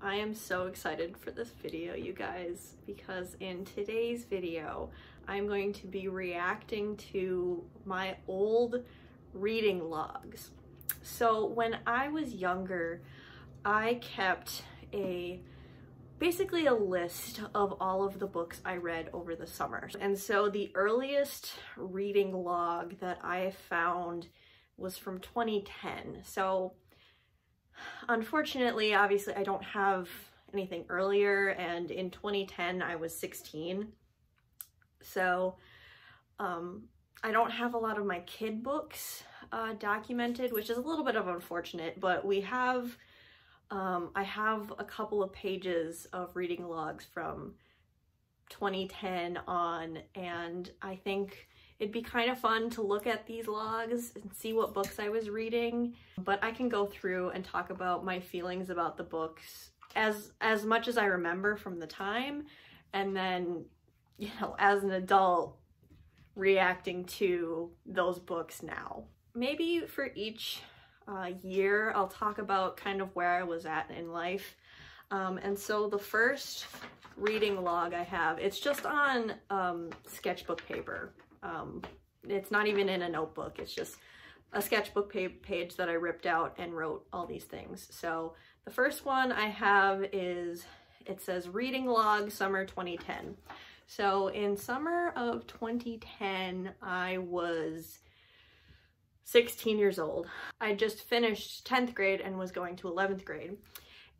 I am so excited for this video, you guys, because in today's video, I'm going to be reacting to my old reading logs. So when I was younger, I kept basically a list of all of the books I read over the summer. And so the earliest reading log that I found was from 2010. So unfortunately, obviously, I don't have anything earlier, and in 2010 I was 16. So I don't have a lot of my kid books documented, which is a little bit of unfortunate, but we have I have a couple of pages of reading logs from 2010 on, and I think it'd be kind of fun to look at these logs and see what books I was reading. But I can go through and talk about my feelings about the books as much as I remember from the time, and then, you know, as an adult reacting to those books now. Maybe for each year, I'll talk about kind of where I was at in life. And so the first reading log I have, it's just on sketchbook paper. It's not even in a notebook, it's just a sketchbook page that I ripped out and wrote all these things. So the first one I have is, it says reading log summer 2010. So in summer of 2010, I was 16 years old. I just finished 10th grade and was going to 11th grade.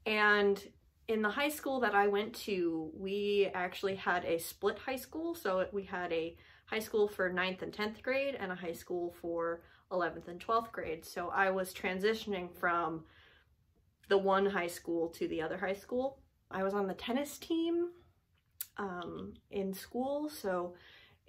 And in the high school that I went to, we actually had a split high school. So we had a high school for 9th and 10th grade and a high school for 11th and 12th grade. So I was transitioning from the one high school to the other high school. I was on the tennis team in school. So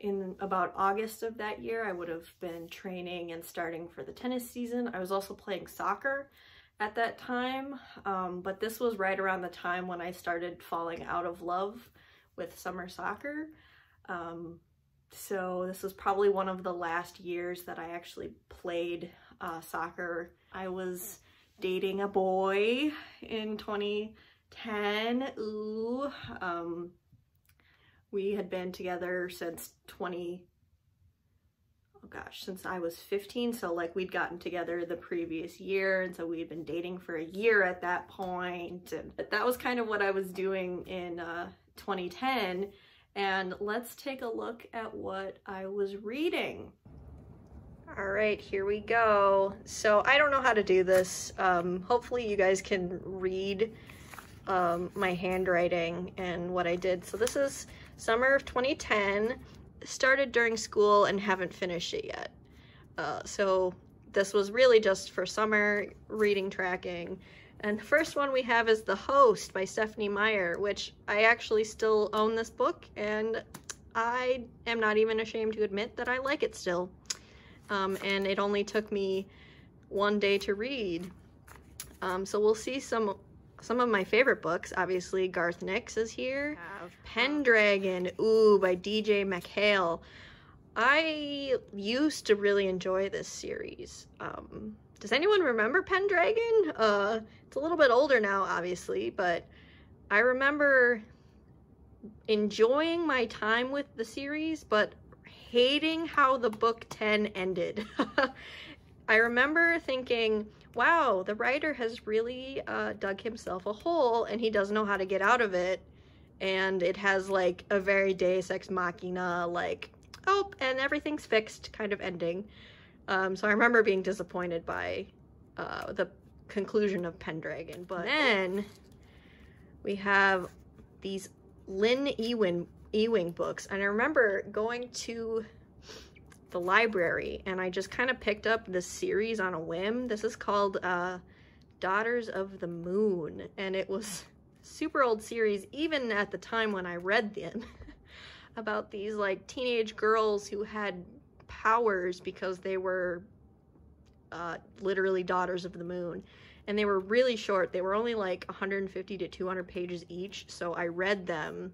in about August of that year, I would have been training and starting for the tennis season. I was also playing soccer at that time, but this was right around the time when I started falling out of love with summer soccer. So this was probably one of the last years that I actually played soccer. I was dating a boy in 2010. Ooh. We had been together since since I was 15. So like we'd gotten together the previous year, and so we had been dating for a year at that point. And that was kind of what I was doing in 2010. And let's take a look at what I was reading. All right, here we go. So I don't know how to do this. Hopefully you guys can read my handwriting and what I did. So this is summer of 2010, started during school and haven't finished it yet. So this was really just for summer reading tracking. And the first one we have is The Host by Stephanie Meyer, which I actually still own this book, and I am not even ashamed to admit that I like it still. And it only took me one day to read. So we'll see some of my favorite books. Obviously, Garth Nix is here. Pendragon, ooh, by DJ McHale. I used to really enjoy this series. Does anyone remember Pendragon? It's a little bit older now, obviously, but I remember enjoying my time with the series, but hating how the book 10 ended. I remember thinking, wow, the writer has really dug himself a hole and he doesn't know how to get out of it. And it has like a very Deus Ex Machina, like, oh, and everything's fixed kind of ending. So I remember being disappointed by the conclusion of Pendragon. But then we have these Lynn Ewing books. And I remember going to the library and I just kind of picked up this series on a whim. This is called Daughters of the Moon. And it was a super old series, even at the time when I read them, about these like teenage girls who had powers because they were literally daughters of the moon. And they were really short. They were only like 150 to 200 pages each. So I read them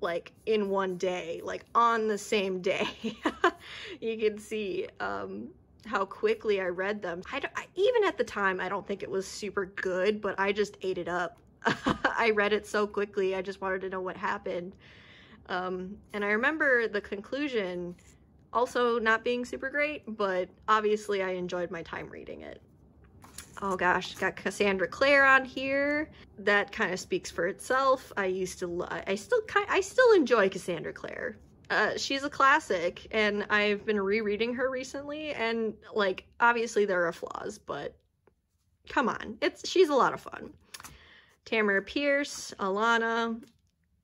like in one day, like on the same day. You can see. how quickly I read them. Even at the time, I don't think it was super good, but I just ate it up. I read it so quickly, I just wanted to know what happened. And I remember the conclusion also not being super great, but obviously I enjoyed my time reading it. Oh gosh, got Cassandra Clare on here. That kind of speaks for itself. I still enjoy Cassandra Clare. She's a classic, and I've been rereading her recently, and like, obviously there are flaws, but come on, she's a lot of fun. Tamara Pierce, Alana,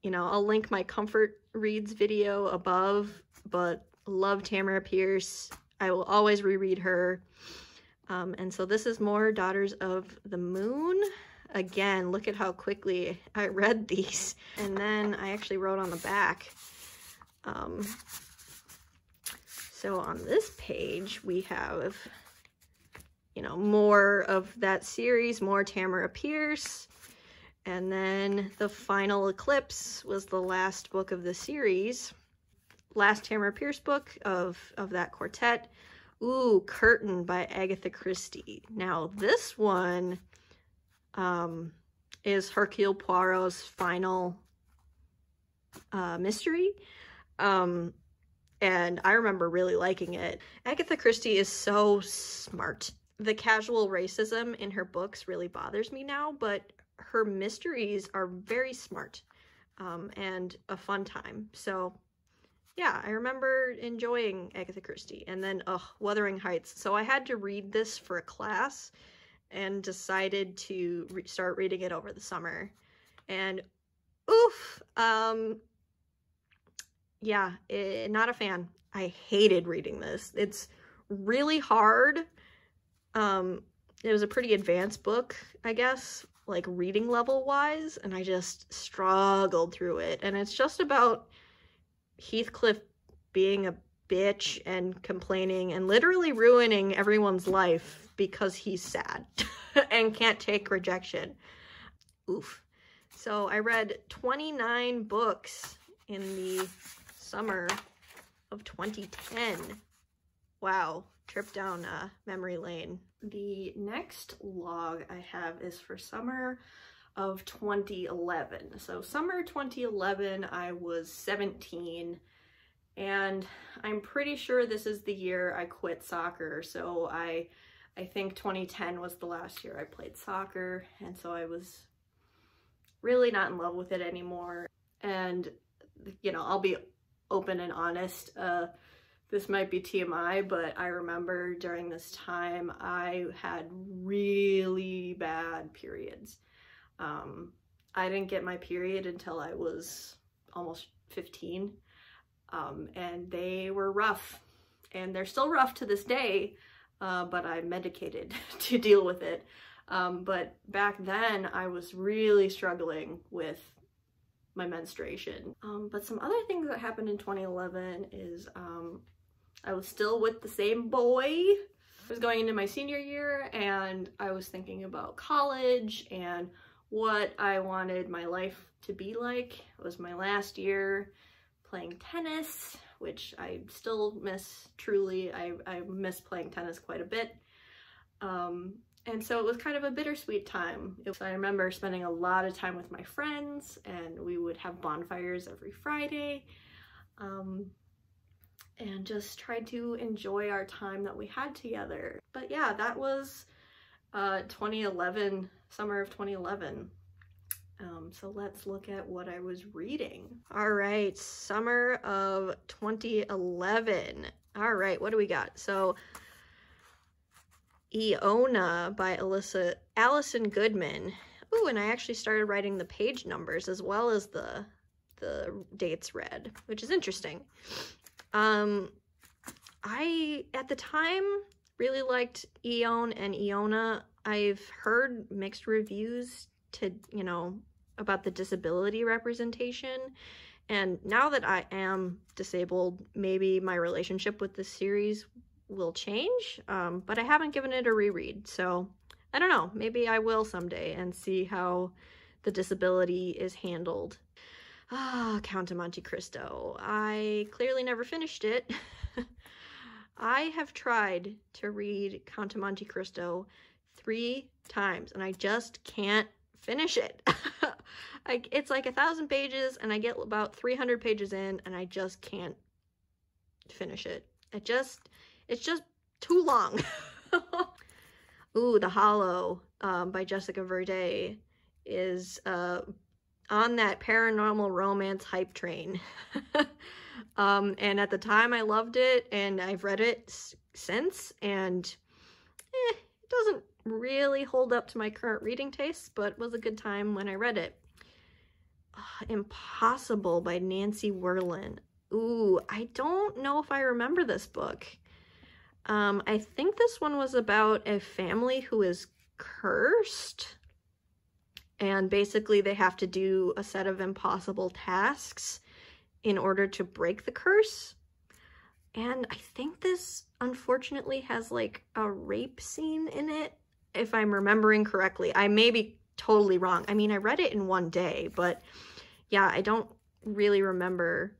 you know, I'll link my comfort reads video above, but love Tamara Pierce. I will always reread her. And so this is more Daughters of the Moon. Again, look at how quickly I read these. And then I actually wrote on the back. So on this page, we have, you know, more of that series, more Tamara Pierce. And then The Final Eclipse was the last book of the series. Last Tamara Pierce book of that quartet. Ooh, Curtain by Agatha Christie. Now this one is Hercule Poirot's final mystery. And I remember really liking it. Agatha Christie is so smart. The casual racism in her books really bothers me now, but her mysteries are very smart and a fun time. So yeah, I remember enjoying Agatha Christie. And then, Wuthering Heights. So I had to read this for a class and decided to start reading it over the summer. And oof, yeah, not a fan. I hated reading this. It's really hard. It was a pretty advanced book, I guess, like reading level wise, and I just struggled through it. And it's just about Heathcliff being a bitch and complaining and literally ruining everyone's life because he's sad and can't take rejection. Oof. So I read 29 books in the summer of 2010. Wow, trip down memory lane. The next log I have is for summer of 2011. So summer 2011, I was 17, and I'm pretty sure this is the year I quit soccer. So I think 2010 was the last year I played soccer, and so I was really not in love with it anymore. And, you know, I'll be open and honest, this might be TMI, but I remember during this time I had really bad periods. I didn't get my period until I was almost 15, and they were rough, and they're still rough to this day, but I'm medicated to deal with it. But back then I was really struggling with my menstruation. But some other things that happened in 2011 is I was still with the same boy. I was going into my senior year, and I was thinking about college and what I wanted my life to be like. It was my last year playing tennis, which I still miss truly. I miss playing tennis quite a bit. And so it was kind of a bittersweet time. I remember spending a lot of time with my friends, and we would have bonfires every Friday, and just tried to enjoy our time that we had together. But yeah, that was 2011, summer of 2011. So let's look at what I was reading. All right, summer of 2011. All right, what do we got? So Iona by Allison Goodman. Ooh, and I actually started writing the page numbers as well as the dates read, which is interesting. I, at the time, really liked Ione and Iona. I've heard mixed reviews about the disability representation, and now that I am disabled, maybe my relationship with this series will change, but I haven't given it a reread, so I don't know, maybe I will someday and see how the disability is handled. Count of Monte Cristo. I clearly never finished it. I have tried to read Count of Monte Cristo 3 times and I just can't finish it. It's like 1,000 pages and I get about 300 pages in and I just can't finish it. It's just too long. Ooh, The Hollow by Jessica Verde is on that paranormal romance hype train. And at the time I loved it, and I've read it since, and it doesn't really hold up to my current reading tastes, but it was a good time when I read it. Impossible by Nancy Werlin. Ooh, I don't know if I remember this book. I think this one was about a family who is cursed, and basically they have to do a set of impossible tasks in order to break the curse. And I think this unfortunately has like a rape scene in it, if I'm remembering correctly. I may be totally wrong. I mean, I read it in one day, but yeah, I don't really remember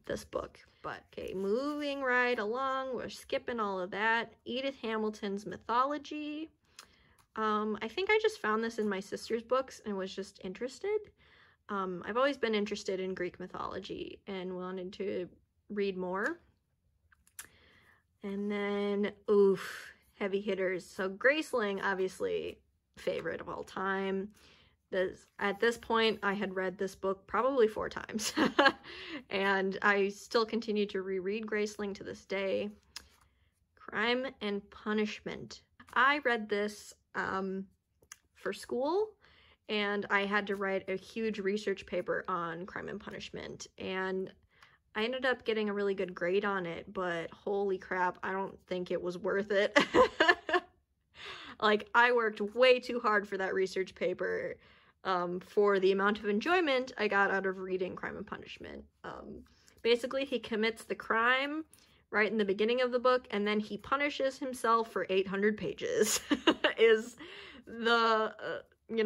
this book. But okay, moving right along, we're skipping all of that. Edith Hamilton's Mythology. I think I just found this in my sister's books and was just interested. I've always been interested in Greek mythology and wanted to read more. And then, oof, heavy hitters. So Graceling, obviously, favorite of all time. At this point, I had read this book probably 4 times. And I still continue to reread Graceling to this day. Crime and Punishment. I read this for school, and I had to write a huge research paper on Crime and Punishment, and I ended up getting a really good grade on it, but holy crap, I don't think it was worth it. Like, I worked way too hard for that research paper for the amount of enjoyment I got out of reading Crime and Punishment. Basically, he commits the crime right in the beginning of the book, and then he punishes himself for 800 pages, is the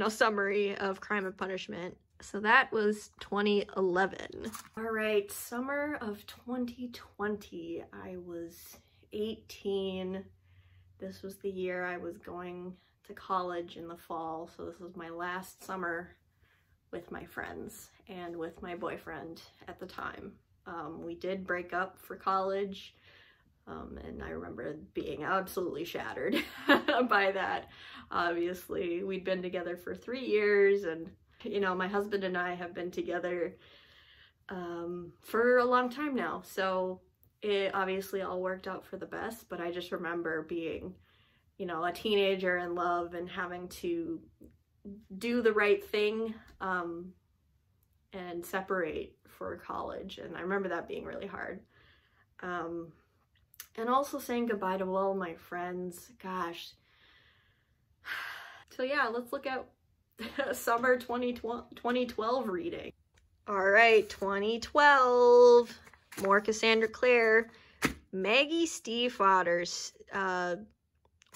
summary of Crime and Punishment. So that was 2011. All right, summer of 2020. I was 18. This was the year I was going to college in the fall. So this was my last summer with my friends and with my boyfriend at the time. We did break up for college. And I remember being absolutely shattered by that. Obviously, we'd been together for 3 years, and my husband and I have been together for a long time now. So it obviously all worked out for the best, but I just remember being, a teenager in love and having to do the right thing and separate for college. And I remember that being really hard. And also saying goodbye to all my friends. Gosh. So yeah, let's look at summer 2012 reading. All right, 2012. More Cassandra Clare. Maggie Stiefvater's,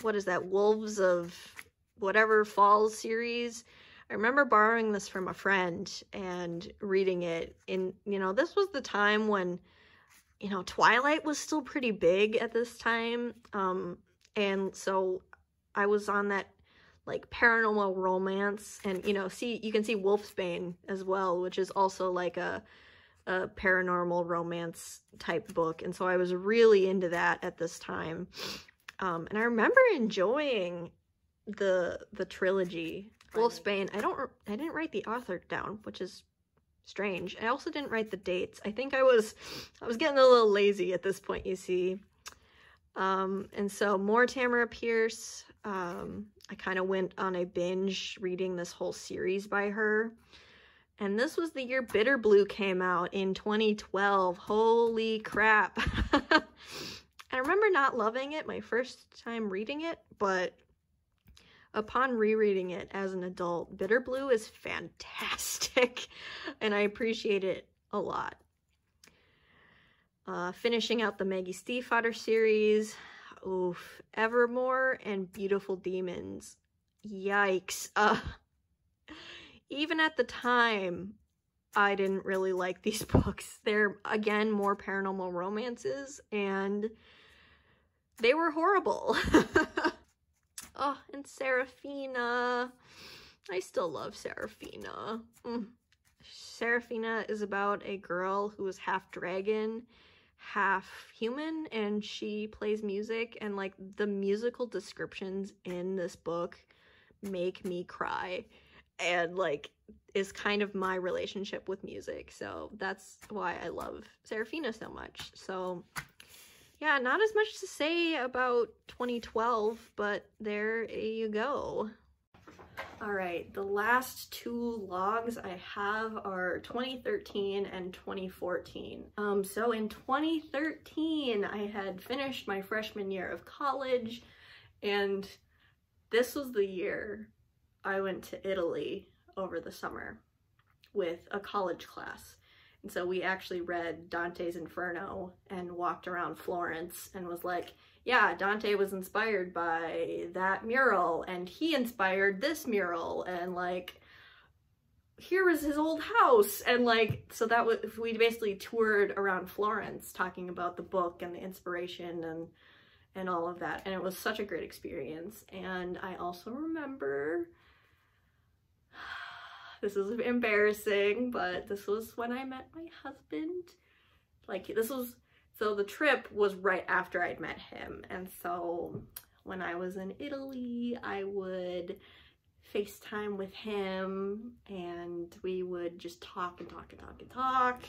what is that, Wolves of whatever Falls series. I remember borrowing this from a friend and reading it. And, this was the time when Twilight was still pretty big at this time, and so I was on that, like, paranormal romance, and, you can see Wolfsbane as well, which is also, like, a paranormal romance type book, and so I was really into that at this time, and I remember enjoying the trilogy. Wolfsbane, I didn't write the author down, which is strange. I also didn't write the dates. I think I was getting a little lazy at this point, you see. And so more Tamara Pierce. I kind of went on a binge reading this whole series by her. And this was the year Bitter Blue came out in 2012. Holy crap. I remember not loving it my first time reading it, but upon rereading it as an adult, Bitter Blue is fantastic, and I appreciate it a lot. Finishing out the Maggie Stiefvater series, oof, Evermore and Beautiful Demons. Yikes. Even at the time, I didn't really like these books. They're, again, more paranormal romances, and they were horrible. Oh, and Serafina. I still love Serafina. Serafina is about a girl who is half dragon, half human, and she plays music, and like the musical descriptions in this book make me cry, and like is kind of my relationship with music, so that's why I love Serafina so much. So yeah, not as much to say about 2012, but there you go. All right, the last two logs I have are 2013 and 2014. So in 2013, I had finished my freshman year of college, and this was the year I went to Italy over the summer with a college class. And so we actually read Dante's Inferno and walked around Florence and was like, yeah, Dante was inspired by that mural, and he inspired this mural, and like, here was his old house, and like, so that was, we basically toured around Florence talking about the book and the inspiration and all of that, and it was such a great experience. And I also remember, this is embarrassing, but this was when I met my husband. Like, this was, so the trip was right after I'd met him, and so when I was in Italy, I would FaceTime with him, and we would just talk and talk and talk and talk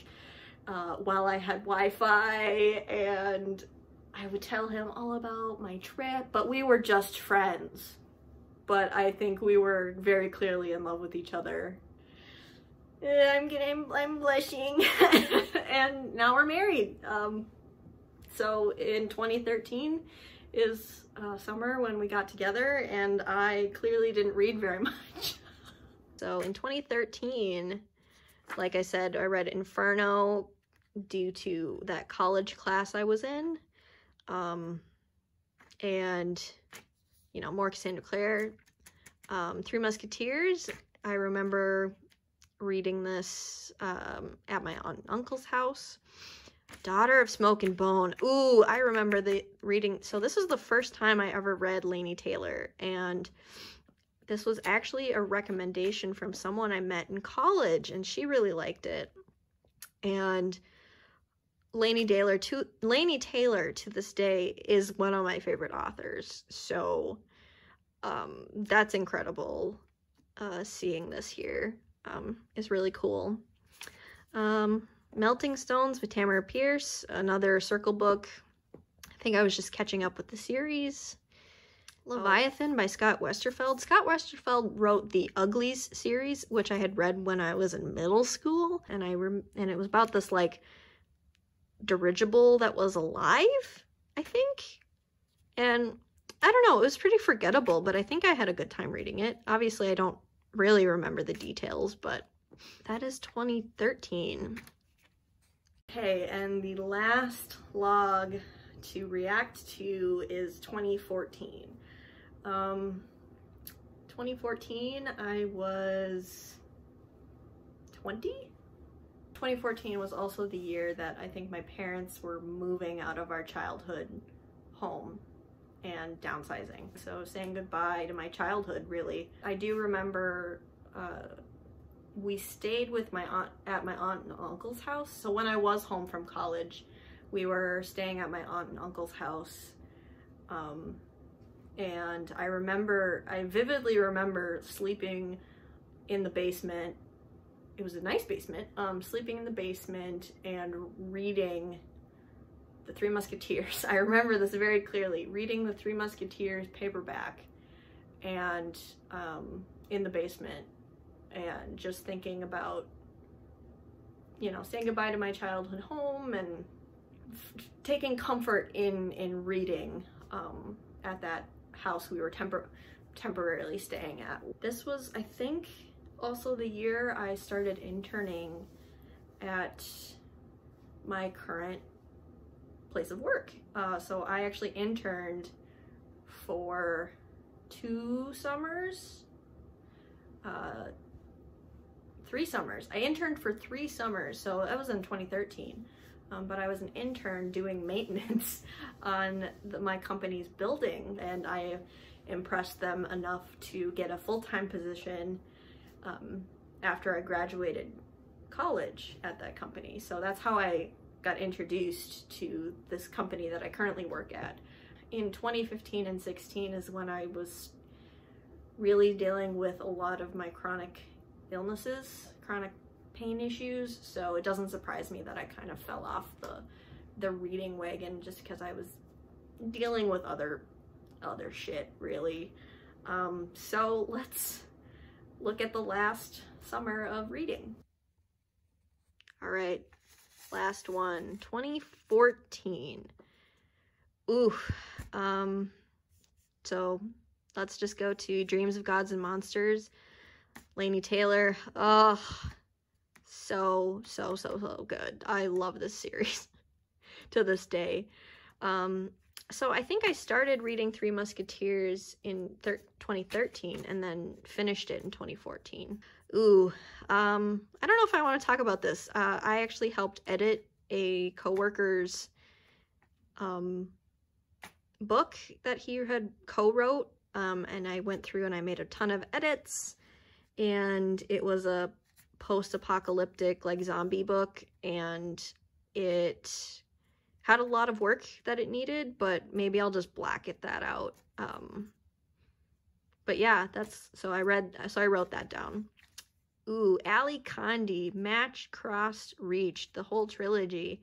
while I had Wi-Fi, and I would tell him all about my trip, but we were just friends. But I think we were very clearly in love with each other. I'm blushing. And now we're married. So in 2013 is summer when we got together, and I clearly didn't read very much. So in 2013, like I said, I read Inferno due to that college class I was in. And, you know, more Cassandra Clare. Three Musketeers, I remember reading this at my aunt and uncle's house. Daughter of Smoke and Bone. Ooh, I remember the reading. So this was the first time I ever read Laini Taylor, and this was actually a recommendation from someone I met in college, and she really liked it. And Laini Taylor to this day is one of my favorite authors. So that's incredible. Seeing this here is really cool. Melting Stones by Tamara Pierce, another Circle book. I think I was just catching up with the series. Leviathan by Scott Westerfeld. Scott Westerfeld wrote the Uglies series, which I had read when I was in middle school, and it was about this like dirigible that was alive, I think. And I don't know, it was pretty forgettable, but I think I had a good time reading it. Obviously, I don't really remember the details, but that is 2013. Okay, and the last log to react to is 2014. 2014, I was 20? 2014 was also the year that I think my parents were moving out of our childhood home and downsizing. So saying goodbye to my childhood, really. I do remember we stayed with my aunt at my aunt and uncle's house. So when I was home from college, we were staying at my aunt and uncle's house. And I vividly remember sleeping in the basement. It was a nice basement, sleeping in the basement and reading the Three Musketeers. I remember this very clearly, reading the Three Musketeers paperback and in the basement, and just thinking about, you know, saying goodbye to my childhood home and taking comfort in reading at that house we were temporarily staying at. This was, I think, also the year I started interning at my current place of work. So I actually interned for 2 summers 3 summers. I interned for 3 summers, so that was in 2013. But I was an intern doing maintenance on my company's building, and I impressed them enough to get a full-time position after I graduated college at that company. So that's how I got introduced to this company that I currently work at. In 2015 and 16 is when I was really dealing with a lot of my chronic illnesses, chronic pain issues, so it doesn't surprise me that I kind of fell off the reading wagon just because I was dealing with other shit, really. So let's look at the last summer of reading. All right, last one, 2014. Ooh, so let's just go to Dreams of Gods and Monsters. Laini Taylor. Oh, so good. I love this series to this day. So I think I started reading Three Musketeers in 2013 and then finished it in 2014. Ooh, I don't know if I want to talk about this. I actually helped edit a coworker's book that he had co-wrote, and I went through and I made a ton of edits, and it was a post-apocalyptic like zombie book, and it had a lot of work that it needed, but maybe I'll just black that out. But yeah, so I wrote that down. Ooh, Ali Condi, Match, Crossed, Reached, the whole trilogy.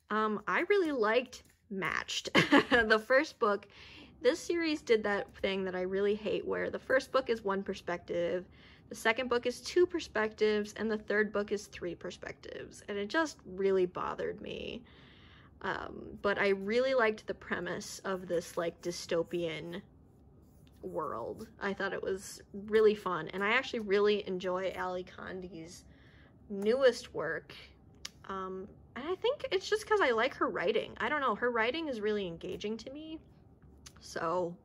I really liked Matched. The first book, this series did that thing that I really hate, where the first book is 1 perspective, the second book is 2 perspectives, and the third book is 3 perspectives, and it just really bothered me. But I really liked the premise of this like dystopian world. I thought it was really fun, and I actually really enjoy Ali Condi's newest work. And I think it's just because I like her writing. I don't know, her writing is really engaging to me. So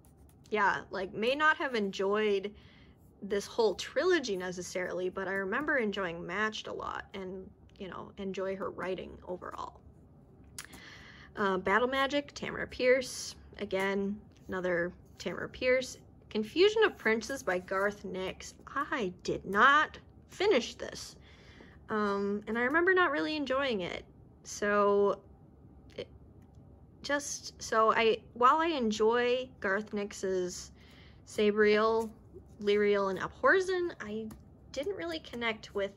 yeah, like, may not have enjoyed this whole trilogy necessarily, but I remember enjoying Matched a lot, and, you know, enjoy her writing overall. Battle Magic, Tamara Pierce. Again, another Tamara Pierce. Confusion of Princes by Garth Nix. I did not finish this. And I remember not really enjoying it. So, while I enjoy Garth Nix's Sabriel, Lyriel, and Abhorsen, I didn't really connect with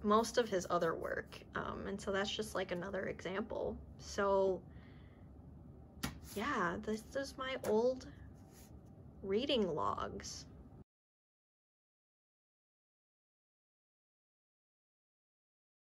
most of his other work. And so that's just like another example. So yeah, this is my old reading logs.